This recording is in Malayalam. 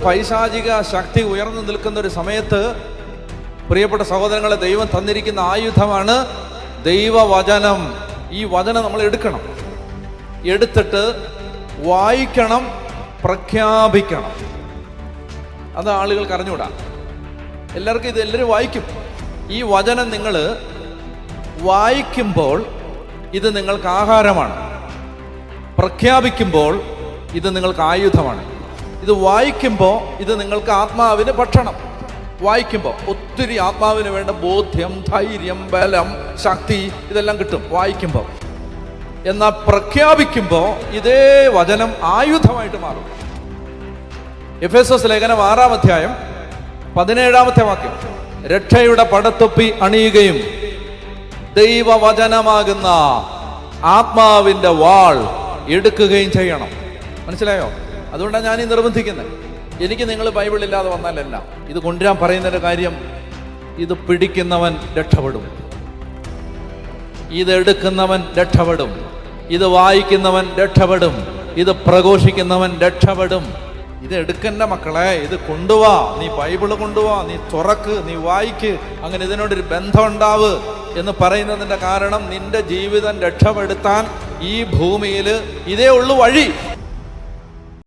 പൈശാചിക ശക്തി ഉയർന്നു നിൽക്കുന്ന ഒരു സമയത്ത് പ്രിയപ്പെട്ട സഹോദരങ്ങളെ, ദൈവം തന്നിരിക്കുന്ന ആയുധമാണ് ദൈവവചനം. ഈ വചനം നമ്മൾ എടുക്കണം, എടുത്തിട്ട് വായിക്കണം, പ്രഖ്യാപിക്കണം. അത് ആളുകൾക്ക് അറിഞ്ഞുകൂടാ. എല്ലാവർക്കും ഇത് എല്ലാവരും വായിക്കും. ഈ വചനം നിങ്ങൾ വായിക്കുമ്പോൾ ഇത് നിങ്ങൾക്ക് ആഹാരമാണ്, പ്രഖ്യാപിക്കുമ്പോൾ ഇത് നിങ്ങൾക്ക് ആയുധമാണ്. ഇത് വായിക്കുമ്പോൾ ഇത് നിങ്ങൾക്ക് ആത്മാവിന് ഭക്ഷണം. വായിക്കുമ്പോൾ ഒത്തിരി ആത്മാവിന് വേണ്ട ബോധ്യം, ധൈര്യം, ബലം, ശക്തി ഇതെല്ലാം കിട്ടും വായിക്കുമ്പോൾ. എന്നാൽ പ്രഖ്യാപിക്കുമ്പോൾ ഇതേ വചനം ആയുധമായിട്ട് മാറും. എഫേസോസ് ലേഖനം 6-ാം അധ്യായം 17-ാമത്തെ വാക്യം, രക്ഷയുടെ പടത്തൊപ്പി അണിയുകയും ദൈവവചനമാകുന്ന ആത്മാവിന്റെ വാൾ എടുക്കുകയും ചെയ്യണം. മനസ്സിലായോ? അതുകൊണ്ടാണ് ഞാൻ ഈ നിർബന്ധിക്കുന്നത്. എനിക്ക് നിങ്ങൾ ബൈബിൾ ഇല്ലാതെ വന്നാലല്ല, ഇത് കൊണ്ടുവരാൻ പറയുന്നതിന്റെ കാര്യം, ഇത് പിടിക്കുന്നവൻ രക്ഷപ്പെടും, ഇത് എടുക്കുന്നവൻ രക്ഷപ്പെടും, ഇത് വായിക്കുന്നവൻ രക്ഷപ്പെടും, ഇത് പ്രഘോഷിക്കുന്നവൻ രക്ഷപ്പെടും. ഇത് എടുക്കണ്ട മക്കളെ, ഇത് കൊണ്ടുപോവാ. നീ ബൈബിള് കൊണ്ടുപോവാ, നീ തുറക്ക്, നീ വായിക്ക്, അങ്ങനെ ഇതിനോടൊരു ബന്ധം ഉണ്ടാവ് എന്ന് പറയുന്നതിന്റെ കാരണം, നിന്റെ ജീവിതം രക്ഷപ്പെടുത്താൻ ഈ ഭൂമിയിൽ ഇതേ ഉള്ളു വഴി.